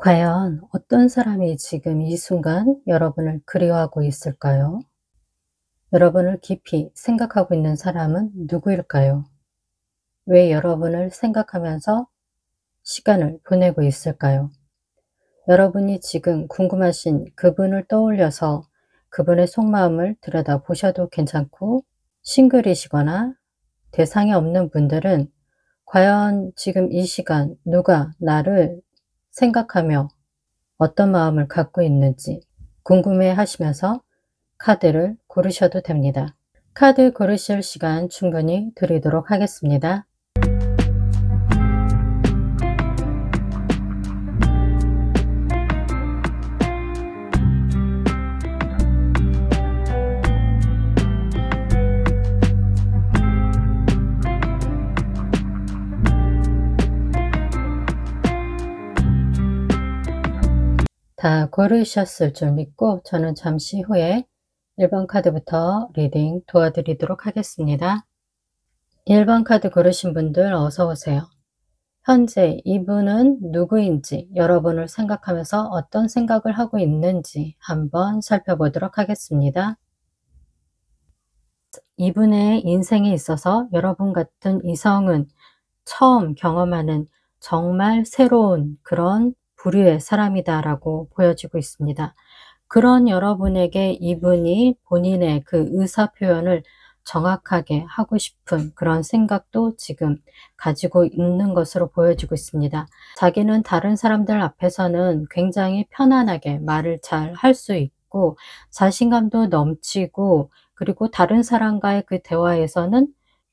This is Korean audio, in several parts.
과연 어떤 사람이 지금 이 순간 여러분을 그리워하고 있을까요? 여러분을 깊이 생각하고 있는 사람은 누구일까요? 왜 여러분을 생각하면서 시간을 보내고 있을까요? 여러분이 지금 궁금하신 그분을 떠올려서 그분의 속마음을 들여다보셔도 괜찮고, 싱글이시거나 대상이 없는 분들은 과연 지금 이 시간 누가 나를 생각하며 어떤 마음을 갖고 있는지 궁금해 하시면서 카드를 고르셔도 됩니다. 카드 고르실 시간 충분히 드리도록 하겠습니다. 다 고르셨을 줄 믿고 저는 잠시 후에 1번 카드부터 리딩 도와드리도록 하겠습니다. 1번 카드 고르신 분들 어서 오세요. 현재 이분은 누구인지, 여러분을 생각하면서 어떤 생각을 하고 있는지 한번 살펴보도록 하겠습니다. 이분의 인생에 있어서 여러분 같은 이성은 처음 경험하는 정말 새로운 그런 부류의 사람이다라고 보여지고 있습니다. 그런 여러분에게 이분이 본인의 그 의사 표현을 정확하게 하고 싶은 그런 생각도 지금 가지고 있는 것으로 보여지고 있습니다. 자기는 다른 사람들 앞에서는 굉장히 편안하게 말을 잘 할 수 있고 자신감도 넘치고, 그리고 다른 사람과의 그 대화에서는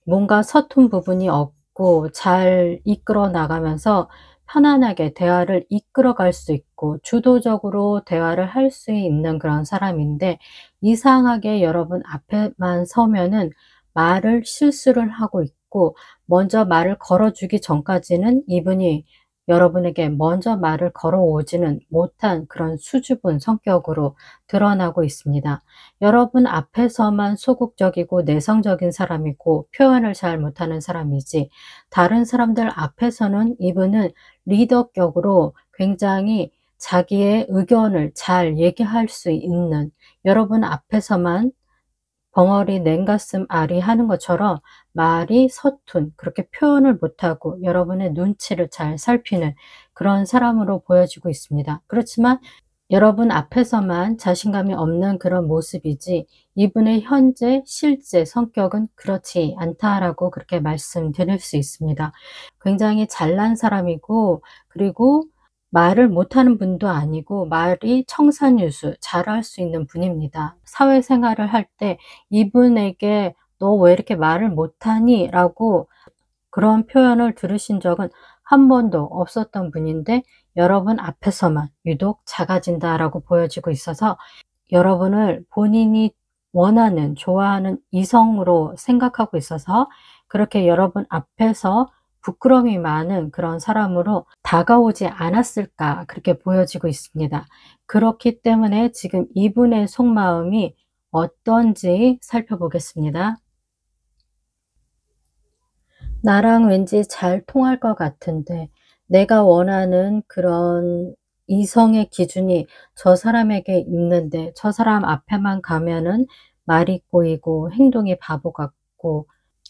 뭔가 서툰 부분이 없고 잘 이끌어 나가면서 편안하게 대화를 이끌어갈 수 있고 주도적으로 대화를 할 수 있는 그런 사람인데, 이상하게 여러분 앞에만 서면은 말을 실수를 하고 있고, 먼저 말을 걸어주기 전까지는 이분이 여러분에게 먼저 말을 걸어오지는 못한 그런 수줍은 성격으로 드러나고 있습니다. 여러분 앞에서만 소극적이고 내성적인 사람이고 표현을 잘 못하는 사람이지, 다른 사람들 앞에서는 이분은 리더격으로 굉장히 자기의 의견을 잘 얘기할 수 있는, 여러분 앞에서만 벙어리 냉가슴 앓이 하는 것처럼 말이 서툰, 그렇게 표현을 못하고 여러분의 눈치를 잘 살피는 그런 사람으로 보여지고 있습니다. 그렇지만 여러분 앞에서만 자신감이 없는 그런 모습이지, 이분의 현재 실제 성격은 그렇지 않다라고 그렇게 말씀드릴 수 있습니다. 굉장히 잘난 사람이고, 그리고 말을 못하는 분도 아니고 말이 청산유수 잘할 수 있는 분입니다. 사회생활을 할 때 이분에게 "너 왜 이렇게 말을 못하니?" 라고 그런 표현을 들으신 적은 한 번도 없었던 분인데, 여러분 앞에서만 유독 작아진다라고 보여지고 있어서 여러분을 본인이 원하는, 좋아하는 이성으로 생각하고 있어서 그렇게 여러분 앞에서 부끄러움이 많은 그런 사람으로 다가오지 않았을까, 그렇게 보여지고 있습니다. 그렇기 때문에 지금 이분의 속마음이 어떤지 살펴보겠습니다. 나랑 왠지 잘 통할 것 같은데, 내가 원하는 그런 이성의 기준이 저 사람에게 있는데 저 사람 앞에만 가면은 말이 꼬이고 행동이 바보 같고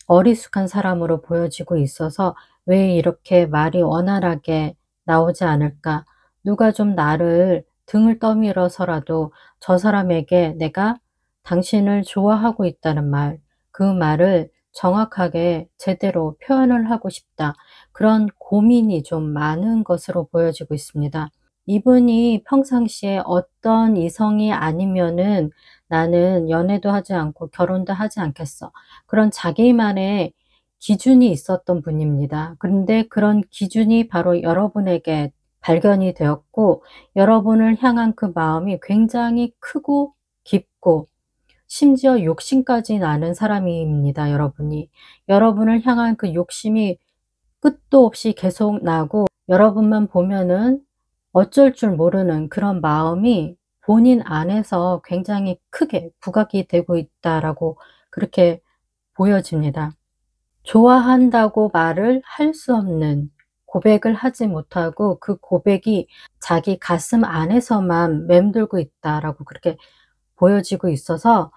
어리숙한 사람으로 보여지고 있어서 왜 이렇게 말이 원활하게 나오지 않을까? 누가 좀 나를 등을 떠밀어서라도 저 사람에게 내가 당신을 좋아하고 있다는 말, 그 말을 정확하게 제대로 표현을 하고 싶다. 그런 고민이 좀 많은 것으로 보여지고 있습니다. 이분이 평상시에 어떤 이성이 아니면은 나는 연애도 하지 않고 결혼도 하지 않겠어, 그런 자기만의 기준이 있었던 분입니다. 그런데 그런 기준이 바로 여러분에게 발견이 되었고, 여러분을 향한 그 마음이 굉장히 크고 깊고 심지어 욕심까지 나는 사람입니다, 여러분이. 여러분을 향한 그 욕심이 끝도 없이 계속 나고, 여러분만 보면은 어쩔 줄 모르는 그런 마음이 본인 안에서 굉장히 크게 부각이 되고 있다라고 그렇게 보여집니다. 좋아한다고 말을 할 수 없는 고백을 하지 못하고 그 고백이 자기 가슴 안에서만 맴돌고 있다라고 그렇게 보여지고 있어서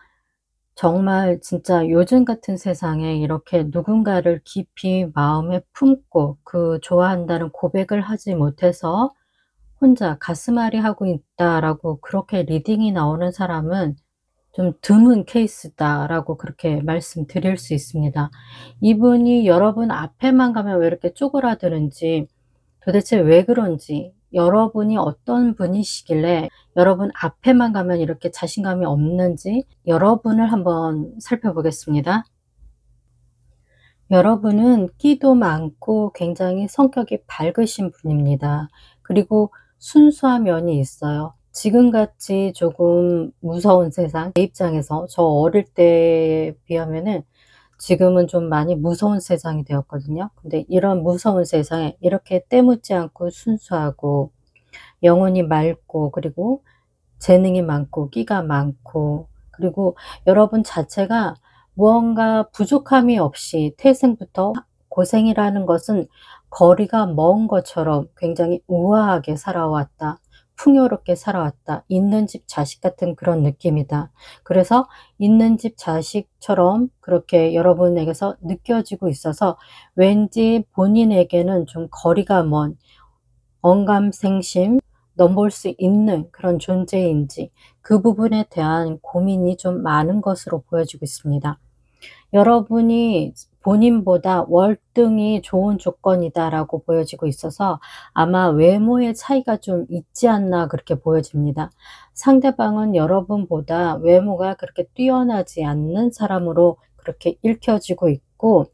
정말 진짜 요즘 같은 세상에 이렇게 누군가를 깊이 마음에 품고 그 좋아한다는 고백을 하지 못해서 혼자 가슴앓이 하고 있다라고 그렇게 리딩이 나오는 사람은 좀 드문 케이스다라고 그렇게 말씀드릴 수 있습니다. 이분이 여러분 앞에만 가면 왜 이렇게 쪼그라드는지, 도대체 왜 그런지, 여러분이 어떤 분이시길래 여러분 앞에만 가면 이렇게 자신감이 없는지 여러분을 한번 살펴보겠습니다. 여러분은 끼도 많고 굉장히 성격이 밝으신 분입니다. 그리고 순수한 면이 있어요. 지금같이 조금 무서운 세상, 제 입장에서 저 어릴 때에 비하면은 지금은 좀 많이 무서운 세상이 되었거든요. 근데 이런 무서운 세상에 이렇게 때묻지 않고 순수하고 영혼이 맑고 그리고 재능이 많고 끼가 많고, 그리고 여러분 자체가 무언가 부족함이 없이 태생부터 고생이라는 것은 거리가 먼 것처럼 굉장히 우아하게 살아왔다. 풍요롭게 살아왔다. 있는 집 자식 같은 그런 느낌이다. 그래서 있는 집 자식처럼 그렇게 여러분에게서 느껴지고 있어서 왠지 본인에게는 좀 거리가 먼 언감생심, 넘볼 수 있는 그런 존재인지 그 부분에 대한 고민이 좀 많은 것으로 보여지고 있습니다. 여러분이 본인보다 월등히 좋은 조건이다라고 보여지고 있어서 아마 외모의 차이가 좀 있지 않나 그렇게 보여집니다. 상대방은 여러분보다 외모가 그렇게 뛰어나지 않는 사람으로 그렇게 읽혀지고 있고,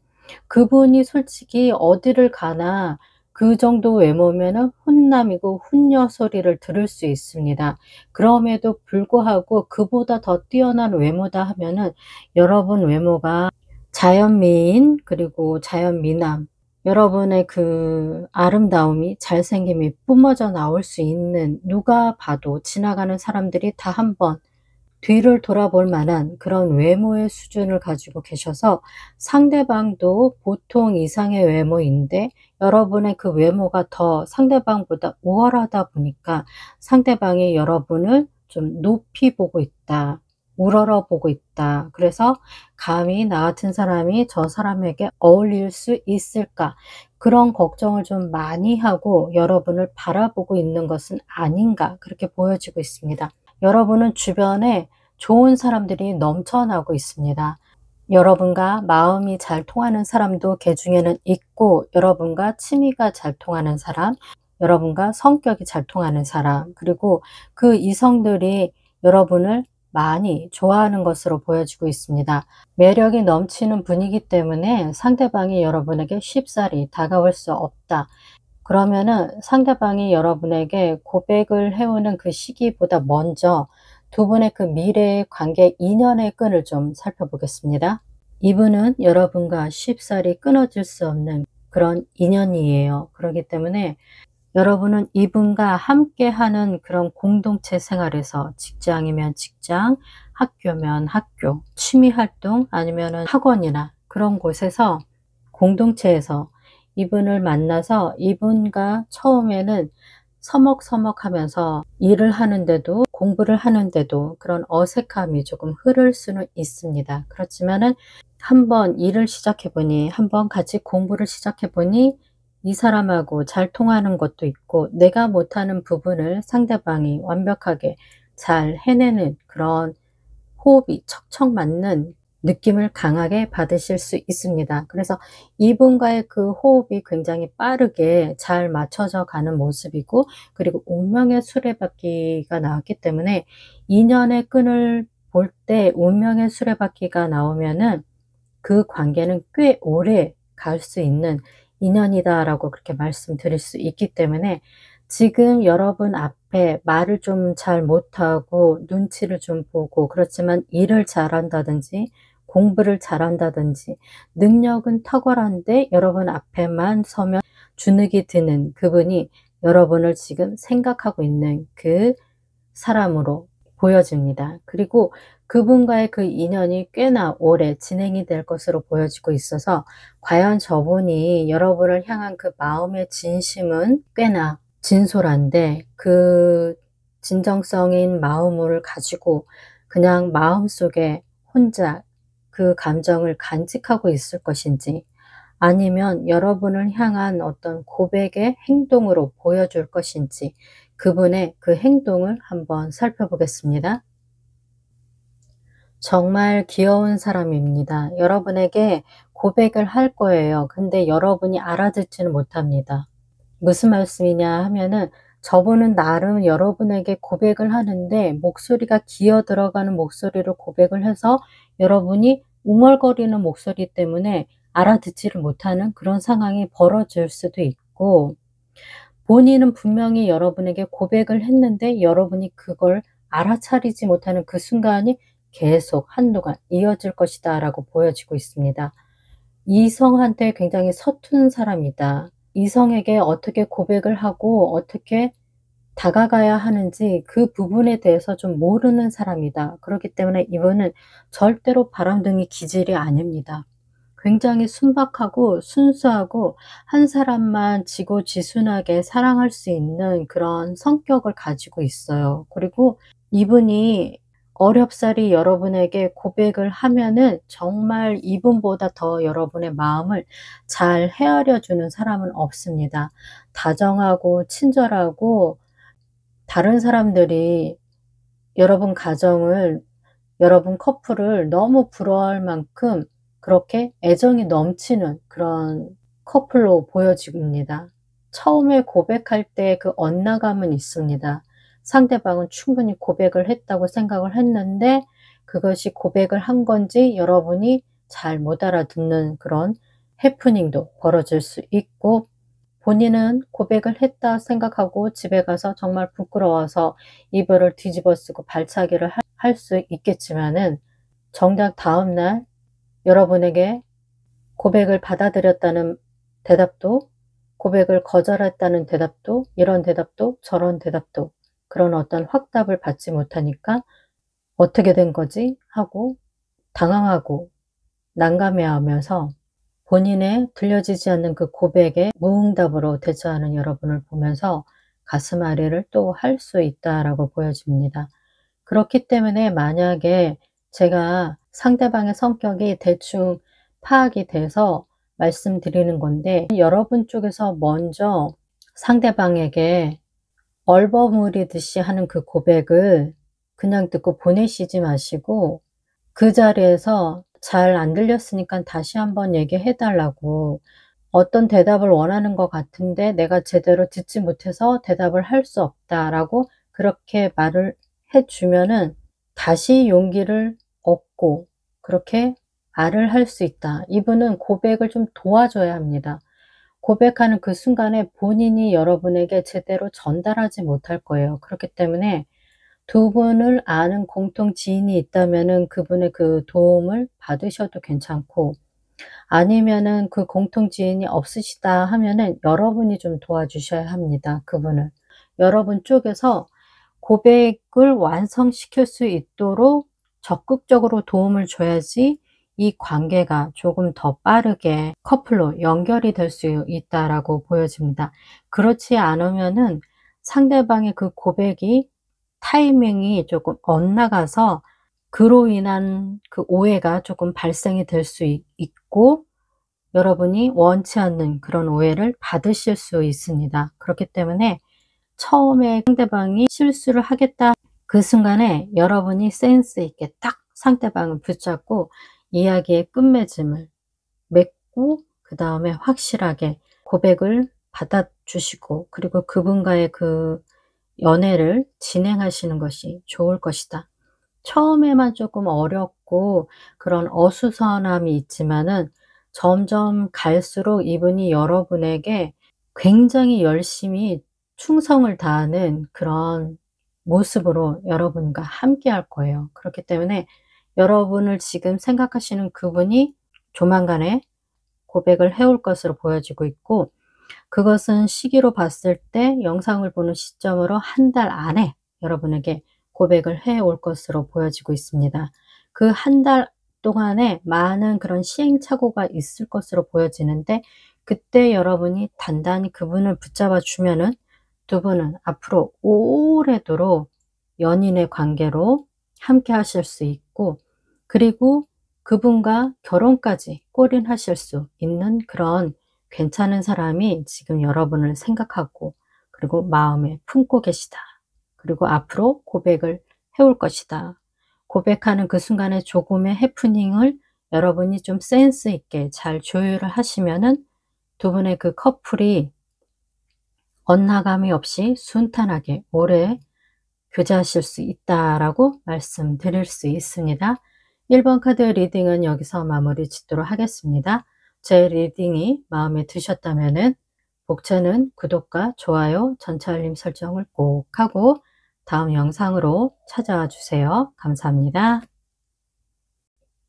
그분이 솔직히 어디를 가나 그 정도 외모면은 훈남이고 훈녀 소리를 들을 수 있습니다. 그럼에도 불구하고 그보다 더 뛰어난 외모다 하면은 여러분 외모가 자연미인 그리고 자연미남, 여러분의 그 아름다움이 잘생김이 뿜어져 나올 수 있는, 누가 봐도 지나가는 사람들이 다 한번 뒤를 돌아볼 만한 그런 외모의 수준을 가지고 계셔서 상대방도 보통 이상의 외모인데 여러분의 그 외모가 더 상대방보다 우월하다 보니까 상대방이 여러분을 좀 높이 보고 있다, 우러러 보고 있다. 그래서 감히 나 같은 사람이 저 사람에게 어울릴 수 있을까, 그런 걱정을 좀 많이 하고 여러분을 바라보고 있는 것은 아닌가 그렇게 보여지고 있습니다. 여러분은 주변에 좋은 사람들이 넘쳐나고 있습니다. 여러분과 마음이 잘 통하는 사람도 그중에는 있고, 여러분과 취미가 잘 통하는 사람, 여러분과 성격이 잘 통하는 사람, 그리고 그 이성들이 여러분을 많이 좋아하는 것으로 보여지고 있습니다. 매력이 넘치는 분이기 때문에 상대방이 여러분에게 쉽사리 다가올 수 없다. 그러면은 상대방이 여러분에게 고백을 해오는 그 시기보다 먼저 두 분의 그 미래의 관계, 인연의 끈을 좀 살펴보겠습니다. 이분은 여러분과 쉽사리 끊어질 수 없는 그런 인연이에요. 그렇기 때문에 여러분은 이분과 함께하는 그런 공동체 생활에서, 직장이면 직장, 학교면 학교, 취미활동 아니면은 학원이나 그런 곳에서, 공동체에서 이분을 만나서 이분과 처음에는 서먹서먹하면서 일을 하는데도 공부를 하는데도 그런 어색함이 조금 흐를 수는 있습니다. 그렇지만은 한번 일을 시작해 보니, 한번 같이 공부를 시작해 보니 이 사람하고 잘 통하는 것도 있고 내가 못하는 부분을 상대방이 완벽하게 잘 해내는 그런 호흡이 척척 맞는 느낌을 강하게 받으실 수 있습니다. 그래서 이분과의 그 호흡이 굉장히 빠르게 잘 맞춰져 가는 모습이고, 그리고 운명의 수레바퀴가 나왔기 때문에 인연의 끈을 볼 때 운명의 수레바퀴가 나오면은 그 관계는 꽤 오래 갈 수 있는 인연이다라고 그렇게 말씀드릴 수 있기 때문에, 지금 여러분 앞에 말을 좀 잘 못하고 눈치를 좀 보고, 그렇지만 일을 잘한다든지 공부를 잘한다든지 능력은 탁월한데 여러분 앞에만 서면 주눅이 드는 그분이 여러분을 지금 생각하고 있는 그 사람으로 보여집니다. 그리고 그분과의 그 인연이 꽤나 오래 진행이 될 것으로 보여지고 있어서 과연 저분이 여러분을 향한 그 마음의 진심은 꽤나 진솔한데 그 진정성인 마음을 가지고 그냥 마음속에 혼자 그 감정을 간직하고 있을 것인지, 아니면 여러분을 향한 어떤 고백의 행동으로 보여줄 것인지, 그분의 그 행동을 한번 살펴보겠습니다. 정말 귀여운 사람입니다. 여러분에게 고백을 할 거예요. 근데 여러분이 알아듣지는 못합니다. 무슨 말씀이냐 하면은, 저분은 나름 여러분에게 고백을 하는데 목소리가 기어 들어가는 목소리로 고백을 해서 여러분이 웅얼거리는 목소리 때문에 알아듣지를 못하는 그런 상황이 벌어질 수도 있고, 본인은 분명히 여러분에게 고백을 했는데 여러분이 그걸 알아차리지 못하는 그 순간이 계속 한동안 이어질 것이다 라고 보여지고 있습니다. 이성한테 굉장히 서툰 사람이다. 이성에게 어떻게 고백을 하고 어떻게 다가가야 하는지 그 부분에 대해서 좀 모르는 사람이다. 그렇기 때문에 이분은 절대로 바람둥이 기질이 아닙니다. 굉장히 순박하고 순수하고 한 사람만 지고지순하게 사랑할 수 있는 그런 성격을 가지고 있어요. 그리고 이분이 어렵사리 여러분에게 고백을 하면은 정말 이분보다 더 여러분의 마음을 잘 헤아려 주는 사람은 없습니다. 다정하고 친절하고, 다른 사람들이 여러분 가정을, 여러분 커플을 너무 부러워할 만큼 그렇게 애정이 넘치는 그런 커플로 보여집니다. 처음에 고백할 때 그 엇나감은 있습니다. 상대방은 충분히 고백을 했다고 생각을 했는데 그것이 고백을 한 건지 여러분이 잘 못 알아듣는 그런 해프닝도 벌어질 수 있고, 본인은 고백을 했다 생각하고 집에 가서 정말 부끄러워서 이불을 뒤집어 쓰고 발차기를 할 수 있겠지만은, 정작 다음날 여러분에게 고백을 받아들였다는 대답도, 고백을 거절했다는 대답도, 이런 대답도 저런 대답도, 그런 어떤 확답을 받지 못하니까 '어떻게 된 거지?' 하고 당황하고 난감해하면서 본인의 들려지지 않는 그 고백에 무응답으로 대처하는 여러분을 보면서 가슴 아래를 또 할 수 있다라고 보여집니다. 그렇기 때문에 만약에 제가 상대방의 성격이 대충 파악이 돼서 말씀드리는 건데, 여러분 쪽에서 먼저 상대방에게 얼버무리듯이 하는 그 고백을 그냥 듣고 보내시지 마시고, 그 자리에서 잘 안 들렸으니까 다시 한번 얘기해 달라고, 어떤 대답을 원하는 것 같은데 내가 제대로 듣지 못해서 대답을 할 수 없다라고 그렇게 말을 해 주면은 다시 용기를 얻고 그렇게 말을 할 수 있다. 이분은 고백을 좀 도와줘야 합니다. 고백하는 그 순간에 본인이 여러분에게 제대로 전달하지 못할 거예요. 그렇기 때문에 두 분을 아는 공통 지인이 있다면은 그분의 그 도움을 받으셔도 괜찮고, 아니면은 그 공통 지인이 없으시다 하면은 여러분이 좀 도와주셔야 합니다, 그분을. 여러분 쪽에서 고백을 완성시킬 수 있도록 적극적으로 도움을 줘야지 이 관계가 조금 더 빠르게 커플로 연결이 될 수 있다라고 보여집니다. 그렇지 않으면은 상대방의 그 고백이 타이밍이 조금 엇나가서 그로 인한 그 오해가 조금 발생이 될 수 있고, 여러분이 원치 않는 그런 오해를 받으실 수 있습니다. 그렇기 때문에 처음에 상대방이 실수를 하겠다 그 순간에 여러분이 센스 있게 딱 상대방을 붙잡고 이야기의 끝맺음을 맺고, 그다음에 확실하게 고백을 받아주시고 그리고 그분과의 그 연애를 진행하시는 것이 좋을 것이다. 처음에만 조금 어렵고 그런 어수선함이 있지만은 점점 갈수록 이분이 여러분에게 굉장히 열심히 충성을 다하는 그런 모습으로 여러분과 함께할 거예요. 그렇기 때문에 여러분을 지금 생각하시는 그분이 조만간에 고백을 해올 것으로 보여지고 있고, 그것은 시기로 봤을 때 영상을 보는 시점으로 한 달 안에 여러분에게 고백을 해 올 것으로 보여지고 있습니다. 그 한 달 동안에 많은 그런 시행착오가 있을 것으로 보여지는데, 그때 여러분이 단단히 그분을 붙잡아 주면은 두 분은 앞으로 오래도록 연인의 관계로 함께 하실 수 있고, 그리고 그분과 결혼까지 골인하실 수 있는 그런 괜찮은 사람이 지금 여러분을 생각하고 그리고 마음에 품고 계시다. 그리고 앞으로 고백을 해올 것이다. 고백하는 그 순간에 조금의 해프닝을 여러분이 좀 센스 있게 잘 조율을 하시면은 두 분의 그 커플이 엇나감이 없이 순탄하게 오래 교제하실 수 있다라고 말씀드릴 수 있습니다. 1번 카드 리딩은 여기서 마무리 짓도록 하겠습니다. 제 리딩이 마음에 드셨다면은 복채는 구독과 좋아요, 전체 알림 설정을 꼭 하고 다음 영상으로 찾아와 주세요. 감사합니다.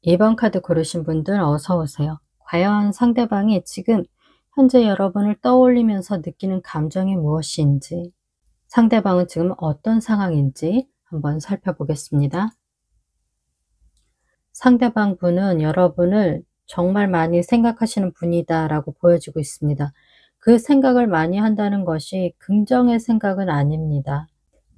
2번 카드 고르신 분들 어서 오세요. 과연 상대방이 지금 현재 여러분을 떠올리면서 느끼는 감정이 무엇인지, 상대방은 지금 어떤 상황인지 한번 살펴보겠습니다. 상대방 분은 여러분을 정말 많이 생각하시는 분이다라고 보여지고 있습니다. 그 생각을 많이 한다는 것이 긍정의 생각은 아닙니다.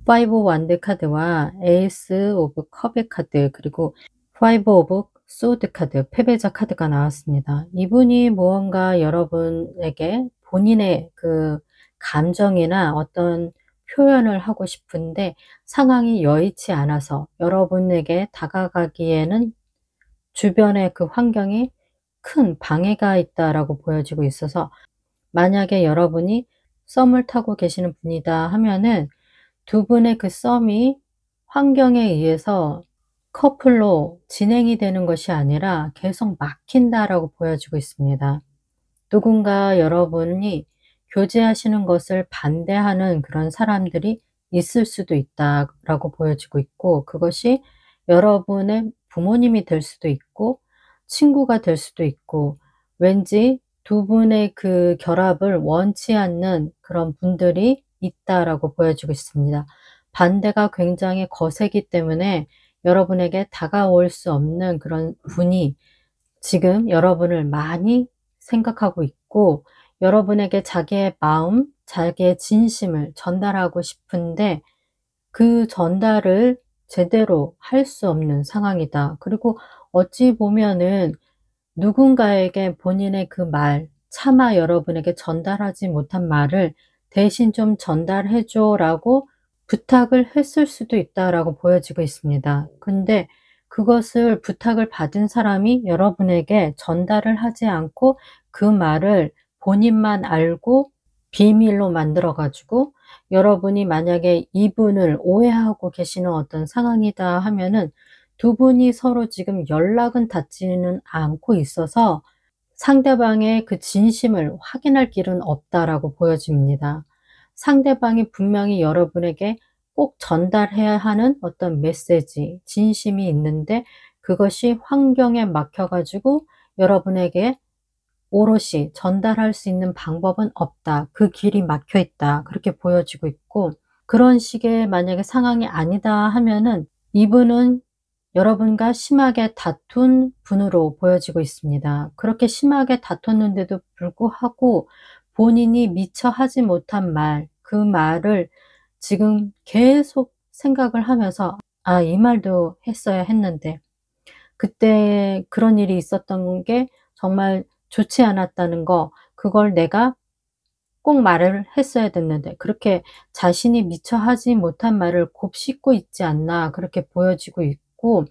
5 원드 카드와 에이스 오브 컵의 카드, 그리고 5 오브 소드 카드, 패배자 카드가 나왔습니다. 이분이 무언가 여러분에게 본인의 그 감정이나 어떤 표현을 하고 싶은데 상황이 여의치 않아서 여러분에게 다가가기에는 주변의 그 환경이 큰 방해가 있다라고 보여지고 있어서, 만약에 여러분이 썸을 타고 계시는 분이다 하면은 두 분의 그 썸이 환경에 의해서 커플로 진행이 되는 것이 아니라 계속 막힌다라고 보여지고 있습니다. 누군가 여러분이 교제하시는 것을 반대하는 그런 사람들이 있을 수도 있다라고 보여지고 있고, 그것이 여러분의 부모님이 될 수도 있고 친구가 될 수도 있고, 왠지 두 분의 그 결합을 원치 않는 그런 분들이 있다라고 보여지고 있습니다. 반대가 굉장히 거세기 때문에 여러분에게 다가올 수 없는 그런 분이 지금 여러분을 많이 생각하고 있고, 여러분에게 자기의 마음, 자기의 진심을 전달하고 싶은데 그 전달을 제대로 할 수 없는 상황이다. 그리고 어찌 보면은 누군가에게 본인의 그 말, 차마 여러분에게 전달하지 못한 말을 대신 좀 전달해 줘라고 부탁을 했을 수도 있다라고 보여지고 있습니다. 근데 그것을 부탁을 받은 사람이 여러분에게 전달을 하지 않고 그 말을 본인만 알고 비밀로 만들어 가지고, 여러분이 만약에 이분을 오해하고 계시는 어떤 상황이다 하면은 두 분이 서로 지금 연락은 닿지는 않고 있어서 상대방의 그 진심을 확인할 길은 없다라고 보여집니다. 상대방이 분명히 여러분에게 꼭 전달해야 하는 어떤 메시지, 진심이 있는데 그것이 환경에 막혀 가지고 여러분에게 오롯이 전달할 수 있는 방법은 없다. 그 길이 막혀 있다. 그렇게 보여지고 있고, 그런 식의 만약에 상황이 아니다 하면은 이분은 여러분과 심하게 다툰 분으로 보여지고 있습니다. 그렇게 심하게 다퉜는데도 불구하고 본인이 미처 하지 못한 말, 그 말을 지금 계속 생각을 하면서 '아, 이 말도 했어야 했는데. 그때 그런 일이 있었던 게 정말 좋지 않았다는 거, 그걸 내가 꼭 말을 했어야 됐는데.' 그렇게 자신이 미처 하지 못한 말을 곱씹고 있지 않나 그렇게 보여지고 있고,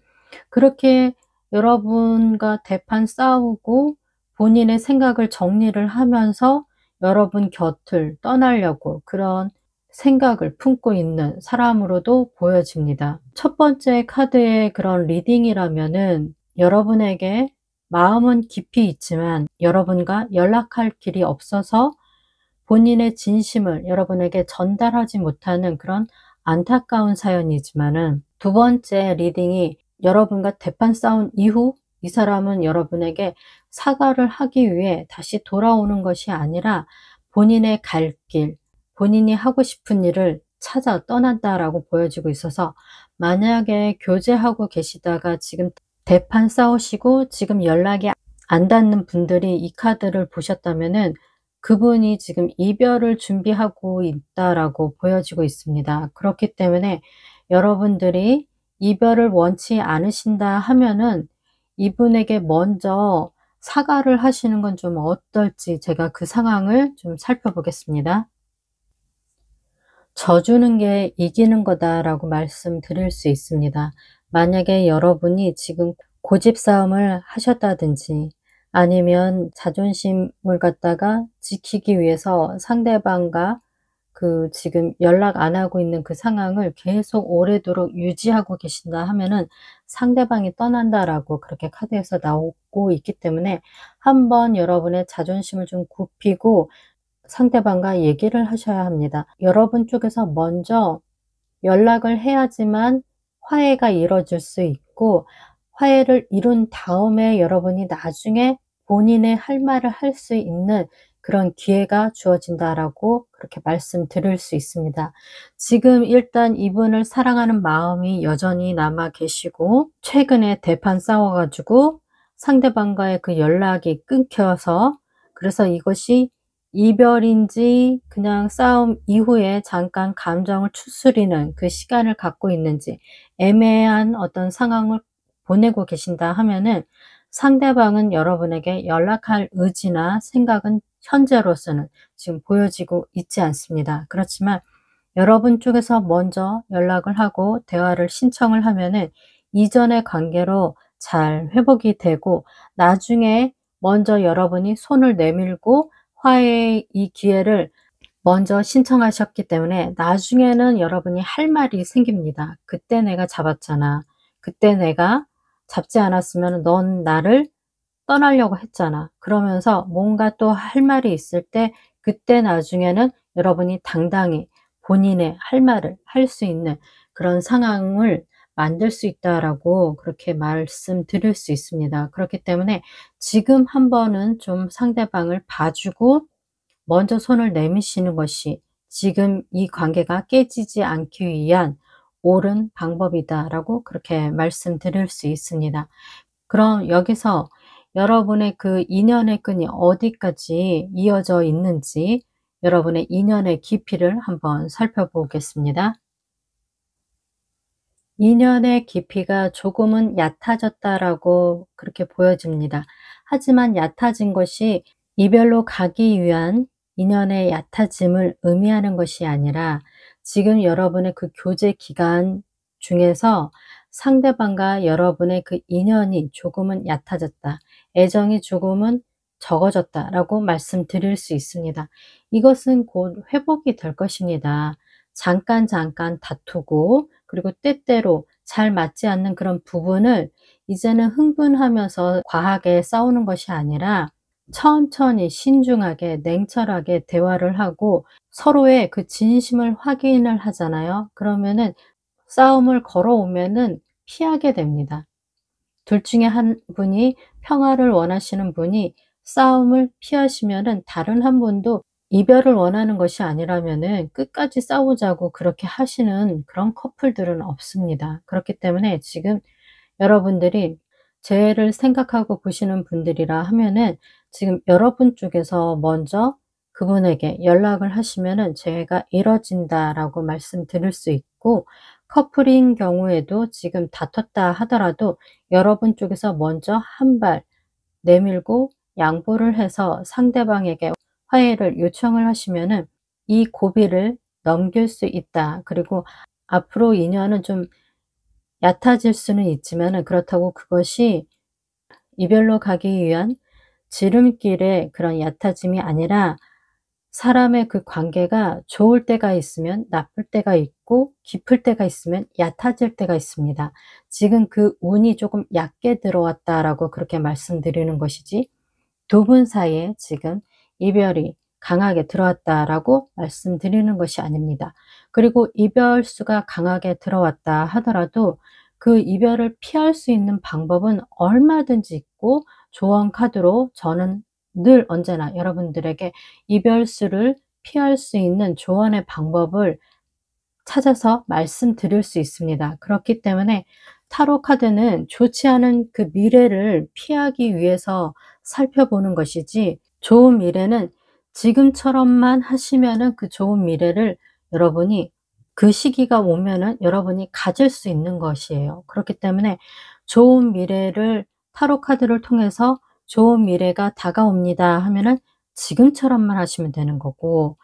그렇게 여러분과 대판 싸우고 본인의 생각을 정리를 하면서 여러분 곁을 떠나려고 그런 생각을 품고 있는 사람으로도 보여집니다. 첫 번째 카드의 그런 리딩이라면은 여러분에게 마음은 깊이 있지만 여러분과 연락할 길이 없어서 본인의 진심을 여러분에게 전달하지 못하는 그런 안타까운 사연이지만은, 두 번째 리딩이 여러분과 대판 싸운 이후 이 사람은 여러분에게 사과를 하기 위해 다시 돌아오는 것이 아니라 본인의 갈 길, 본인이 하고 싶은 일을 찾아 떠난다라고 보여지고 있어서, 만약에 교제하고 계시다가 지금 대판 싸우시고 지금 연락이 안 닿는 분들이 이 카드를 보셨다면은 그분이 지금 이별을 준비하고 있다라고 보여지고 있습니다. 그렇기 때문에 여러분들이 이별을 원치 않으신다 하면은 이분에게 먼저 사과를 하시는 건 좀 어떨지, 제가 그 상황을 좀 살펴보겠습니다. "져주는 게 이기는 거다."라고 말씀드릴 수 있습니다. 만약에 여러분이 지금 고집 싸움을 하셨다든지, 아니면 자존심을 갖다가 지키기 위해서 상대방과 지금 연락 안 하고 있는 그 상황을 계속 오래도록 유지하고 계신다 하면은 "상대방이 떠난다."라고 그렇게 카드에서 나오고 있기 때문에, 한번 여러분의 자존심을 좀 굽히고 상대방과 얘기를 하셔야 합니다. 여러분 쪽에서 먼저 연락을 해야지만 화해가 이루어질 수 있고, 화해를 이룬 다음에 여러분이 나중에 본인의 할 말을 할 수 있는 그런 기회가 주어진다라고 그렇게 말씀드릴 수 있습니다. 지금 일단 이분을 사랑하는 마음이 여전히 남아 계시고, 최근에 대판 싸워 가지고 상대방과의 그 연락이 끊겨서, 그래서 이것이 이별인지 그냥 싸움 이후에 잠깐 감정을 추스리는 그 시간을 갖고 있는지 애매한 어떤 상황을 보내고 계신다 하면은, 상대방은 여러분에게 연락할 의지나 생각은 현재로서는 지금 보여지고 있지 않습니다. 그렇지만 여러분 쪽에서 먼저 연락을 하고 대화를 신청을 하면은 이전의 관계로 잘 회복이 되고, 나중에 먼저 여러분이 손을 내밀고 화해의 이 기회를 먼저 신청하셨기 때문에 나중에는 여러분이 할 말이 생깁니다. "그때 내가 잡았잖아. 그때 내가 잡지 않았으면 넌 나를 떠나려고 했잖아." 그러면서 뭔가 또 할 말이 있을 때, 그때 나중에는 여러분이 당당히 본인의 할 말을 할 수 있는 그런 상황을 만들 수 있다라고 그렇게 말씀드릴 수 있습니다. 그렇기 때문에 지금 한번은 좀 상대방을 봐 주고 먼저 손을 내미시는 것이 지금 이 관계가 깨지지 않기 위한 옳은 방법이다라고 그렇게 말씀드릴 수 있습니다. 그럼 여기서 여러분의 그 인연의 끈이 어디까지 이어져 있는지, 여러분의 인연의 깊이를 한번 살펴보겠습니다. 인연의 깊이가 조금은 얕아졌다라고 그렇게 보여집니다. 하지만 얕아진 것이 이별로 가기 위한 인연의 얕아짐을 의미하는 것이 아니라, 지금 여러분의 그 교제 기간 중에서 상대방과 여러분의 그 인연이 조금은 얕아졌다, 애정이 조금은 적어졌다라고 말씀드릴 수 있습니다. 이것은 곧 회복이 될 것입니다. 잠깐 다투고, 그리고 때때로 잘 맞지 않는 그런 부분을 이제는 흥분하면서 과하게 싸우는 것이 아니라 천천히 신중하게 냉철하게 대화를 하고 서로의 그 진심을 확인을 하잖아요. 그러면은 싸움을 걸어오면은 피하게 됩니다. 둘 중에 한 분이, 평화를 원하시는 분이 싸움을 피하시면은 다른 한 분도 이별을 원하는 것이 아니라면은 끝까지 싸우자고 그렇게 하시는 그런 커플들은 없습니다. 그렇기 때문에 지금 여러분들이 재회를 생각하고 보시는 분들이라 하면은 지금 여러분 쪽에서 먼저 그분에게 연락을 하시면은 "재회가 이뤄진다."라고 말씀드릴 수 있고, 커플인 경우에도 지금 다퉜다 하더라도 여러분 쪽에서 먼저 한 발 내밀고 양보를 해서 상대방에게 화해를 요청을 하시면은 이 고비를 넘길 수 있다. 그리고 앞으로 인연은 좀 얕아질 수는 있지만은, 그렇다고 그것이 이별로 가기 위한 지름길의 그런 얕아짐이 아니라, 사람의 그 관계가 좋을 때가 있으면 나쁠 때가 있고 깊을 때가 있으면 얕아질 때가 있습니다. 지금 그 운이 조금 얕게 들어왔다라고 그렇게 말씀드리는 것이지, 두 분 사이에 지금 이별이 강하게 들어왔다라고 말씀드리는 것이 아닙니다. 그리고 이별수가 강하게 들어왔다 하더라도 그 이별을 피할 수 있는 방법은 얼마든지 있고, 조언 카드로 저는 늘 언제나 여러분들에게 이별수를 피할 수 있는 조언의 방법을 찾아서 말씀드릴 수 있습니다. 그렇기 때문에 타로 카드는 좋지 않은 그 미래를 피하기 위해서 살펴보는 것이지, 좋은 미래는 지금처럼만 하시면은 그 좋은 미래를 여러분이 그 시기가 오면은 여러분이 가질 수 있는 것이에요. 그렇기 때문에 좋은 미래를 타로 카드를 통해서 좋은 미래가 다가옵니다 하면은 지금처럼만 하시면 되는 거고,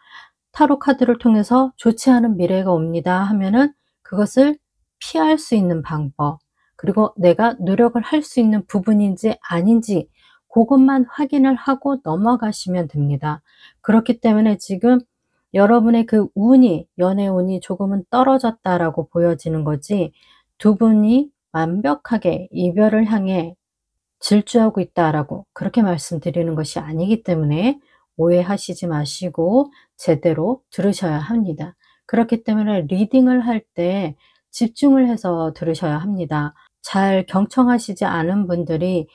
타로 카드를 통해서 좋지 않은 미래가 옵니다 하면은 그것을 피할 수 있는 방법, 그리고 내가 노력을 할 수 있는 부분인지 아닌지 고것만 확인을 하고 넘어가시면 됩니다. 그렇기 때문에 지금 여러분의 그 운이, 연애 운이 조금은 떨어졌다라고 보여지는 거지, 두 분이 완벽하게 이별을 향해 질주하고 있다라고 그렇게 말씀드리는 것이 아니기 때문에 오해하시지 마시고 제대로 들으셔야 합니다. 그렇기 때문에 리딩을 할 때 집중을 해서 들으셔야 합니다. 잘 경청하시지 않은 분들이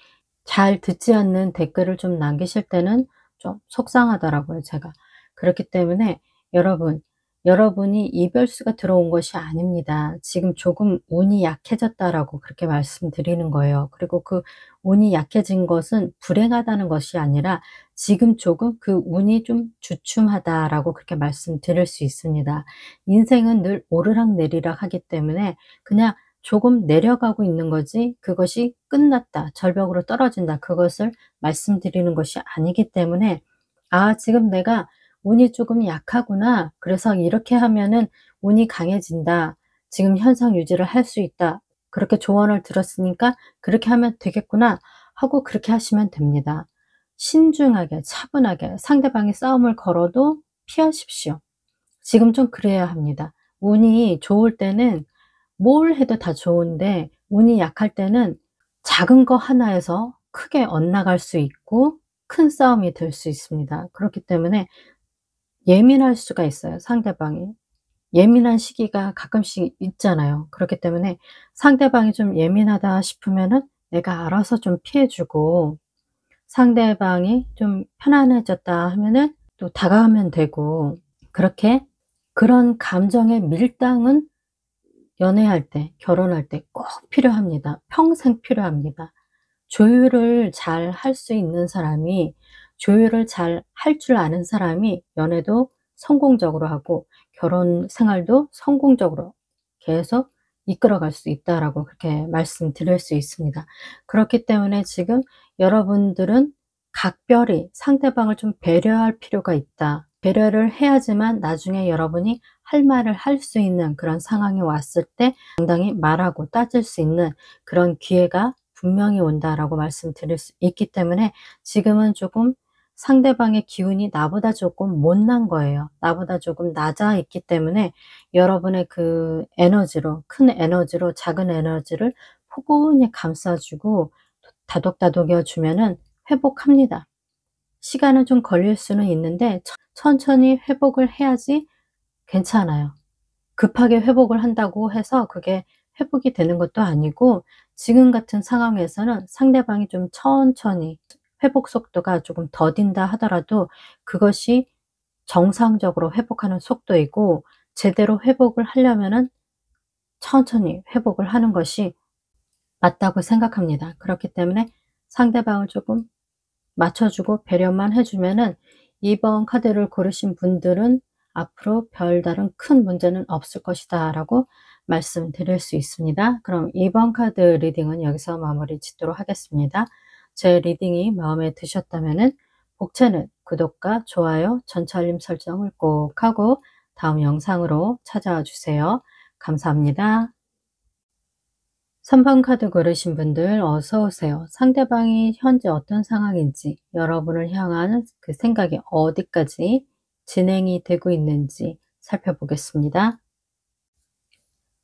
잘 듣지 않는 댓글을 좀 남기실 때는 좀 속상하더라고요, 제가. 그렇기 때문에 여러분, 여러분이 이별수가 들어온 것이 아닙니다. 지금 조금 운이 약해졌다라고 그렇게 말씀드리는 거예요. 그리고 그 운이 약해진 것은 불행하다는 것이 아니라 지금 조금 그 운이 좀 주춤하다라고 그렇게 말씀드릴 수 있습니다. 인생은 늘 오르락내리락 하기 때문에 그냥 조금 내려가고 있는 거지, 그것이 끝났다, 절벽으로 떨어진다, 그것을 말씀드리는 것이 아니기 때문에 '아 지금 내가 운이 조금 약하구나. 그래서 이렇게 하면은 운이 강해진다. 지금 현상 유지를 할 수 있다. 그렇게 조언을 들었으니까 그렇게 하면 되겠구나.' 하고 그렇게 하시면 됩니다. 신중하게 차분하게 상대방이 싸움을 걸어도 피하십시오. 지금 좀 그래야 합니다. 운이 좋을 때는 뭘 해도 다 좋은데, 운이 약할 때는 작은 거 하나에서 크게 엇나갈 수 있고 큰 싸움이 될 수 있습니다. 그렇기 때문에 예민할 수가 있어요, 상대방이. 예민한 시기가 가끔씩 있잖아요. 그렇기 때문에 상대방이 좀 예민하다 싶으면은 내가 알아서 좀 피해 주고, 상대방이 좀 편안해졌다 하면은 또 다가가면 되고, 그렇게 그런 감정의 밀당은 연애할 때, 결혼할 때 꼭 필요합니다. 평생 필요합니다. 조율을 잘 할 수 있는 사람이, 조율을 잘 할 줄 아는 사람이 연애도 성공적으로 하고 결혼 생활도 성공적으로 계속 이끌어갈 수 있다라고 그렇게 말씀드릴 수 있습니다. 그렇기 때문에 지금 여러분들은 각별히 상대방을 좀 배려할 필요가 있다. 배려를 해야지만 나중에 여러분이 할 말을 할 수 있는 그런 상황이 왔을 때 당당히 말하고 따질 수 있는 그런 기회가 분명히 온다라고 말씀드릴 수 있기 때문에, 지금은 조금 상대방의 기운이 나보다 조금 못난 거예요. 나보다 조금 낮아 있기 때문에 여러분의 그 에너지로, 큰 에너지로 작은 에너지를 포근히 감싸 주고 다독다독여 주면은 회복합니다. 시간은 좀 걸릴 수는 있는데 천천히 회복을 해야지 괜찮아요. 급하게 회복을 한다고 해서 그게 회복이 되는 것도 아니고, 지금 같은 상황에서는 상대방이 좀 천천히 회복 속도가 조금 더딘다 하더라도 그것이 정상적으로 회복하는 속도이고, 제대로 회복을 하려면은 천천히 회복을 하는 것이 맞다고 생각합니다. 그렇기 때문에 상대방을 조금 맞춰 주고 배려만 해 주면은, 2번 카드를 고르신 분들은 '앞으로 별다른 큰 문제는 없을 것이다.'라고 말씀드릴 수 있습니다. 그럼 2번 카드 리딩은 여기서 마무리 짓도록 하겠습니다. 제 리딩이 마음에 드셨다면은 복채는 구독과 좋아요, 전체 알림 설정을 꼭 하고 다음 영상으로 찾아와 주세요. 감사합니다. 3번 카드 고르신 분들 어서 오세요. 상대방이 현재 어떤 상황인지, 여러분을 향한 그 생각이 어디까지 진행이 되고 있는지 살펴보겠습니다.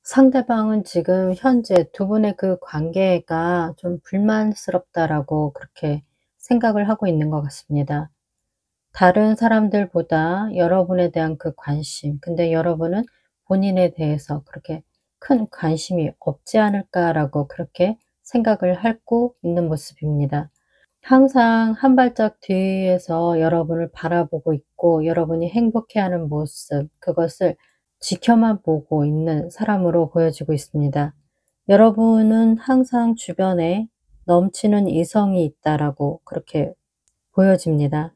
상대방은 지금 현재 두 분의 그 관계가 좀 불만스럽다라고 그렇게 생각을 하고 있는 것 같습니다. 다른 사람들보다 여러분에 대한 그 관심, 근데 여러분은 본인에 대해서 그렇게 큰 관심이 없지 않을까라고 그렇게 생각을 하고 있는 모습입니다. 항상 한 발짝 뒤에서 여러분을 바라보고 있고 여러분이 행복해하는 모습, 그것을 지켜만 보고 있는 사람으로 보여지고 있습니다. 여러분은 항상 주변에 넘치는 이성이 있다라고 그렇게 보여집니다.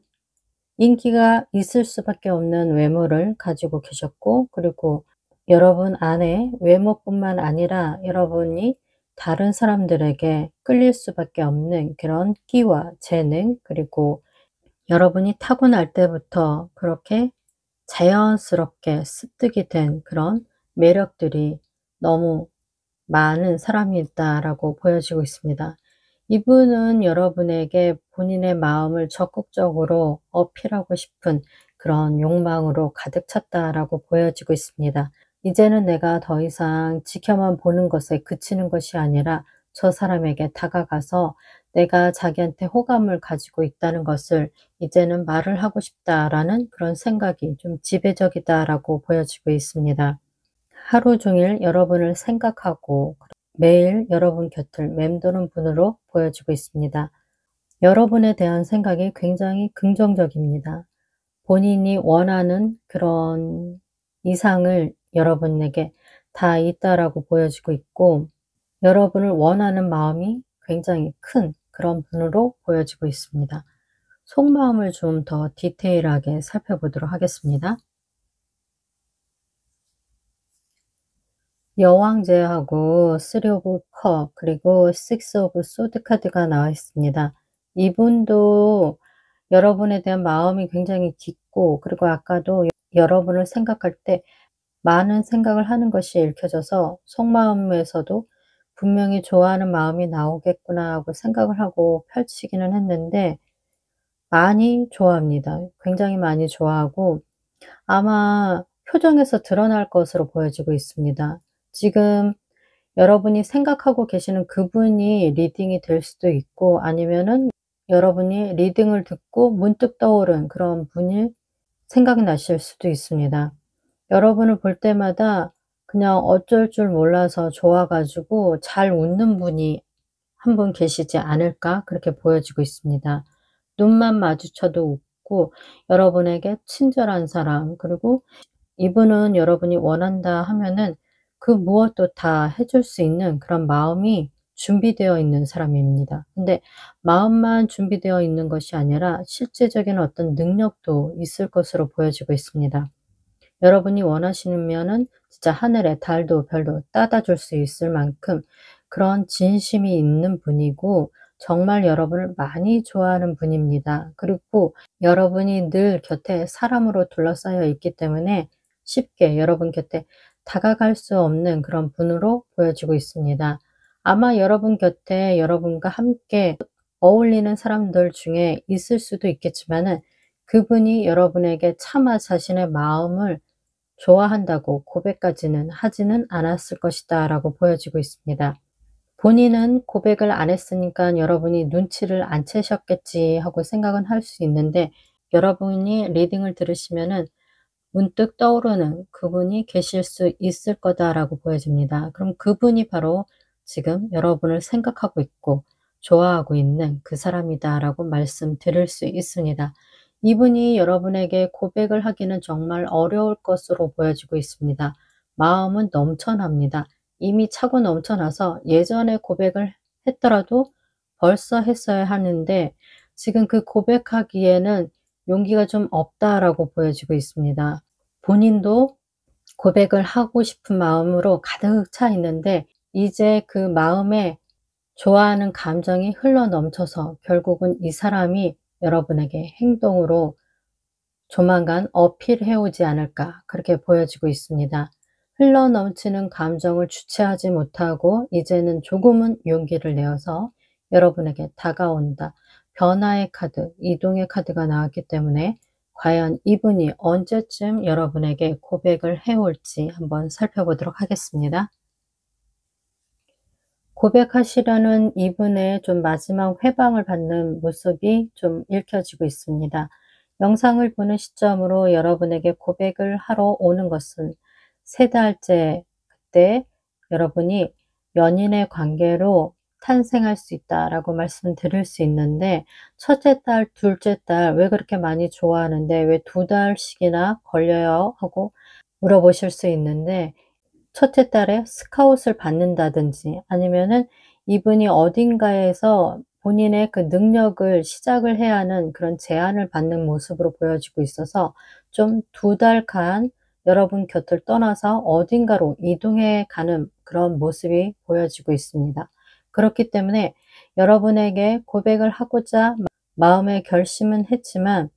인기가 있을 수밖에 없는 외모를 가지고 계셨고, 그리고 여러분 안에 외모뿐만 아니라 여러분이 다른 사람들에게 끌릴 수밖에 없는 그런 끼와 재능, 그리고 여러분이 타고날 때부터 그렇게 자연스럽게 습득이 된 그런 매력들이 너무 많은 사람이다라고 보여지고 있습니다. 이분은 여러분에게 본인의 마음을 적극적으로 어필하고 싶은 그런 욕망으로 가득 찼다라고 보여지고 있습니다. 이제는 내가 더 이상 지켜만 보는 것에 그치는 것이 아니라 저 사람에게 다가가서 내가 자기한테 호감을 가지고 있다는 것을 이제는 말을 하고 싶다라는 그런 생각이 좀 지배적이다라고 보여지고 있습니다. 하루 종일 여러분을 생각하고 매일 여러분 곁을 맴도는 분으로 보여지고 있습니다. 여러분에 대한 생각이 굉장히 긍정적입니다. 본인이 원하는 그런 이상을 여러분에게 다 있다라고 보여지고 있고, 여러분을 원하는 마음이 굉장히 큰 그런 분으로 보여지고 있습니다. 속마음을 좀 더 디테일하게 살펴보도록 하겠습니다. 여왕제하고 3 오브 컵 그리고 6 오브 소드 카드가 나와 있습니다. 이분도 여러분에 대한 마음이 굉장히 깊고, 그리고 아까도 여러분을 생각할 때 많은 생각을 하는 것이 읽혀져서 속마음에서도 분명히 좋아하는 마음이 나오겠구나 하고 생각을 하고 펼치기는 했는데, 많이 좋아합니다. 굉장히 많이 좋아하고 아마 표정에서 드러날 것으로 보여지고 있습니다. 지금 여러분이 생각하고 계시는 그분이 리딩이 될 수도 있고, 아니면은 여러분이 리딩을 듣고 문득 떠오른 그런 분이 생각이 나실 수도 있습니다. 여러분을 볼 때마다 그냥 어쩔 줄 몰라서 좋아 가지고 잘 웃는 분이 한 분 계시지 않을까 그렇게 보여지고 있습니다. 눈만 마주쳐도 웃고 여러분에게 친절한 사람, 그리고 이분은 여러분이 원한다 하면은 그 무엇도 다 해줄 수 있는 그런 마음이 준비되어 있는 사람입니다. 근데 마음만 준비되어 있는 것이 아니라 실제적인 어떤 능력도 있을 것으로 보여지고 있습니다. 여러분이 원하시면은 진짜 하늘에 달도 별도 따다 줄 수 있을 만큼 그런 진심이 있는 분이고, 정말 여러분을 많이 좋아하는 분입니다. 그리고 여러분이 늘 곁에 사람으로 둘러싸여 있기 때문에 쉽게 여러분 곁에 다가갈 수 없는 그런 분으로 보여지고 있습니다. 아마 여러분 곁에 여러분과 함께 어울리는 사람들 중에 있을 수도 있겠지만은, 그분이 여러분에게 차마 자신의 마음을 좋아한다고 고백까지는 하지는 않았을 것이다 라고 보여지고 있습니다. 본인은 고백을 안 했으니까 여러분이 눈치를 안 채셨겠지 하고 생각은 할 수 있는데, 여러분이 리딩을 들으시면은 문득 떠오르는 그분이 계실 수 있을 거다라고 보여집니다. 그럼 그분이 바로 지금 여러분을 생각하고 있고 좋아하고 있는 그 사람이다라고 말씀드릴 수 있습니다. 이분이 여러분에게 고백을 하기는 정말 어려울 것으로 보여지고 있습니다. 마음은 넘쳐납니다. 이미 차고 넘쳐나서 예전에 고백을 했더라도 벌써 했어야 하는데, 지금 그 고백하기에는 용기가 좀 없다라고 보여지고 있습니다. 본인도 고백을 하고 싶은 마음으로 가득 차 있는데, 이제 그 마음에 좋아하는 감정이 흘러넘쳐서 결국은 이 사람이 여러분에게 행동으로 조만간 어필해 오지 않을까 그렇게 보여지고 있습니다. 흘러넘치는 감정을 주체하지 못하고 이제는 조금은 용기를 내어서 여러분에게 다가온다. 변화의 카드, 이동의 카드가 나왔기 때문에 과연 이분이 언제쯤 여러분에게 고백을 해 올지 한번 살펴보도록 하겠습니다. 고백하시려는 이분의 좀 마지막 회방을 받는 모습이 좀 읽혀지고 있습니다. 영상을 보는 시점으로 여러분에게 고백을 하러 오는 것은 3달째, 그때 여러분이 연인의 관계로 탄생할 수 있다라고 말씀드릴 수 있는데, 첫째 달, 둘째 달 왜 그렇게 많이 좋아하는데 왜 2달씩이나 걸려요? 하고 물어보실 수 있는데, 첫째 딸의 스카웃을 받는다든지 아니면은 이분이 어딘가에서 본인의 그 능력을 시작을 해야 하는 그런 제안을 받는 모습으로 보여지고 있어서 좀 2달간 여러분 곁을 떠나서 어딘가로 이동해 가는 그런 모습이 보여지고 있습니다. 그렇기 때문에 여러분에게 고백을 하고자 마음의 결심은 했지만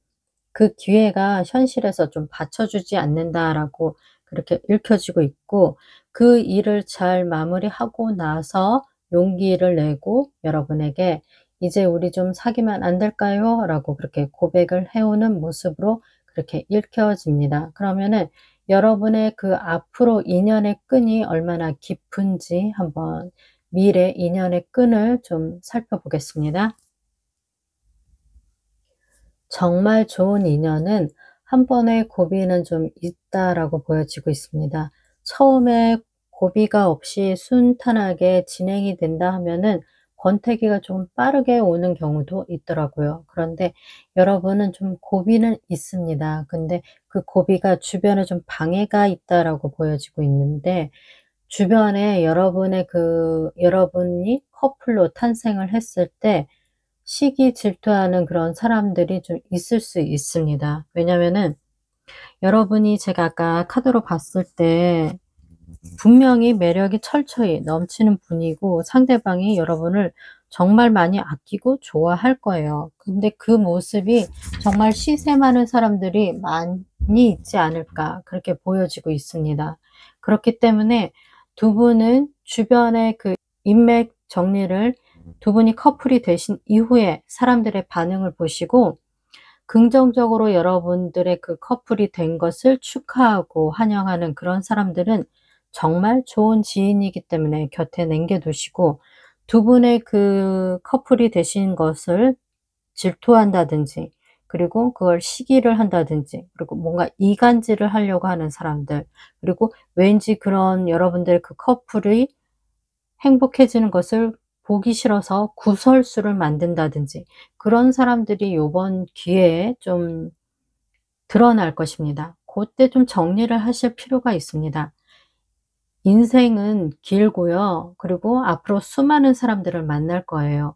그 기회가 현실에서 좀 받쳐주지 않는다라고 그렇게 읽혀지고 있고, 그 일을 잘 마무리하고 나서 용기를 내고 여러분에게 "이제 우리 좀 사귀면 안 될까요?" 라고 그렇게 고백을 해 오는 모습으로 그렇게 읽혀집니다. 그러면은 여러분의 그 앞으로 인연의 끈이 얼마나 깊은지 한번 미래 인연의 끈을 좀 살펴보겠습니다. 정말 좋은 인연은 한 번의 고비는 좀 있다라고 보여지고 있습니다. 처음에 고비가 없이 순탄하게 진행이 된다 하면은 권태기가 좀 빠르게 오는 경우도 있더라고요. 그런데 여러분은 좀 고비는 있습니다. 근데 그 고비가 주변에 좀 방해가 있다라고 보여지고 있는데, 주변에 여러분이 커플로 탄생을 했을 때 시기 질투하는 그런 사람들이 좀 있을 수 있습니다. 왜냐면은 여러분이, 제가 아까 카드로 봤을 때 분명히 매력이 철철이 넘치는 분이고 상대방이 여러분을 정말 많이 아끼고 좋아할 거예요. 근데 그 모습이 정말 시세 많은 사람들이 많이 있지 않을까 그렇게 보여지고 있습니다. 그렇기 때문에 두 분은 주변의 그 인맥 정리를, 두 분이 커플이 되신 이후에 사람들의 반응을 보시고 긍정적으로 여러분들의 그 커플이 된 것을 축하하고 환영하는 그런 사람들은 정말 좋은 지인이기 때문에 곁에 남겨 두시고, 두 분의 그 커플이 되신 것을 질투한다든지, 그리고 그걸 시기를 한다든지, 그리고 뭔가 이간질을 하려고 하는 사람들, 그리고 왠지 그런 여러분들의 그 커플이 행복해지는 것을 보기 싫어서 구설수를 만든다든지, 그런 사람들이 요번 기회에 좀 드러날 것입니다. 고때 좀 정리를 하실 필요가 있습니다. 인생은 길고요. 그리고 앞으로 수많은 사람들을 만날 거예요.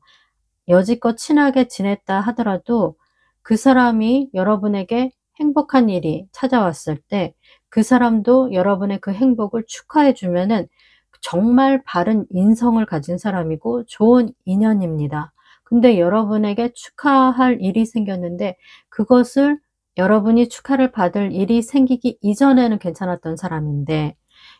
여지껏 친하게 지냈다 하더라도 그 사람이 여러분에게 행복한 일이 찾아왔을 때 그 사람도 여러분의 그 행복을 축하해 주면은 정말 바른 인성을 가진 사람이고 좋은 인연입니다. 근데 여러분에게 축하할 일이 생겼는데 그것을, 여러분이 축하를 받을 일이 생기기 이전에는 괜찮았던 사람인데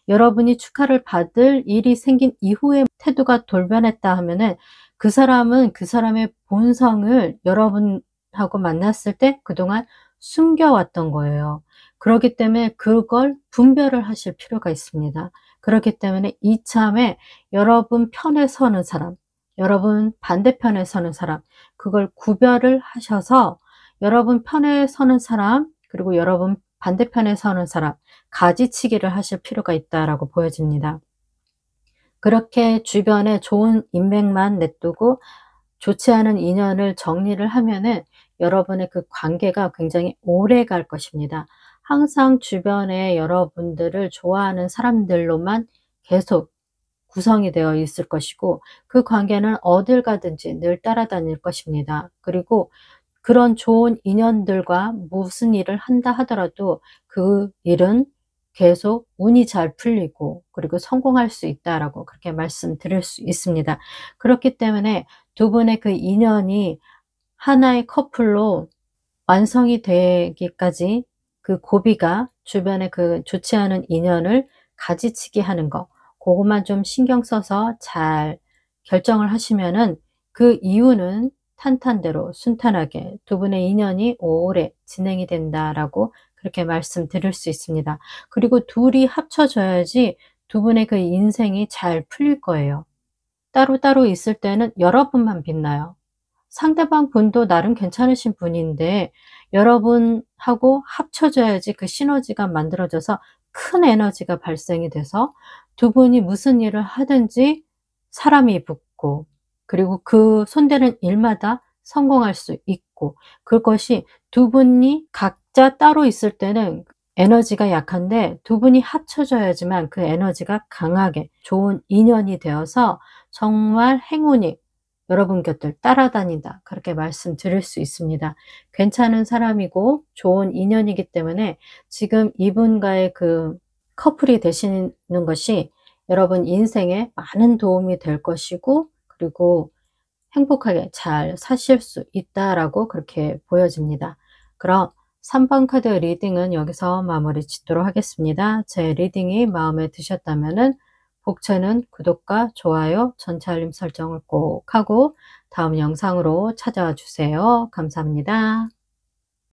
여러분이 축하를 받을 일이 생긴 이후에 태도가 돌변했다 하면은 그 사람은 그 사람의 본성을 여러분하고 만났을 때 그동안 숨겨왔던 거예요. 그렇기 때문에 그걸 분별을 하실 필요가 있습니다. 그렇기 때문에 이참에 여러분 편에 서는 사람, 여러분 반대편에 서는 사람, 그걸 구별을 하셔서 여러분 편에 서는 사람, 그리고 여러분 반대편에 서는 사람, 가지치기를 하실 필요가 있다라고 보여집니다. 그렇게 주변에 좋은 인맥만 냅두고 좋지 않은 인연을 정리를 하면은 여러분의 그 관계가 굉장히 오래갈 것입니다. 항상 주변에 여러분들을 좋아하는 사람들로만 계속 구성이 되어 있을 것이고, 그 관계는 어딜 가든지 늘 따라다닐 것입니다. 그리고 그런 좋은 인연들과 무슨 일을 한다 하더라도 그 일은 계속 운이 잘 풀리고 그리고 성공할 수 있다라고 그렇게 말씀드릴 수 있습니다. 그렇기 때문에 두 분의 그 인연이 하나의 커플로 완성이 되기까지 그 고비가, 주변에 그 좋지 않은 인연을 가지치기 하는 거, 고것만 좀 신경 써서 잘 결정을 하시면은 그 이후는 탄탄대로 순탄하게 두 분의 인연이 오래 진행이 된다라고 그렇게 말씀드릴 수 있습니다. 그리고 둘이 합쳐져야지 두 분의 그 인생이 잘 풀릴 거예요. 따로따로 있을 때는 여러분만 빛나요. 상대방 분도 나름 괜찮으신 분인데 여러분하고 합쳐져야지 그 시너지가 만들어져서 큰 에너지가 발생이 돼서 두 분이 무슨 일을 하든지 사람이 붙고, 그리고 그 손대는 일마다 성공할 수 있고, 그것이 두 분이 각자 따로 있을 때는 에너지가 약한데 두 분이 합쳐져야지만 그 에너지가 강하게 좋은 인연이 되어서 정말 행운이 여러분 곁을 따라다닌다. 그렇게 말씀드릴 수 있습니다. 괜찮은 사람이고 좋은 인연이기 때문에 지금 이분과의 그 커플이 되시는 것이 여러분 인생에 많은 도움이 될 것이고, 그리고 행복하게 잘 사실 수 있다라고 그렇게 보여집니다. 그럼 3번 카드 리딩은 여기서 마무리 짓도록 하겠습니다. 제 리딩이 마음에 드셨다면은 복채는 구독과 좋아요, 전체 알림 설정을 꼭 하고 다음 영상으로 찾아와 주세요. 감사합니다.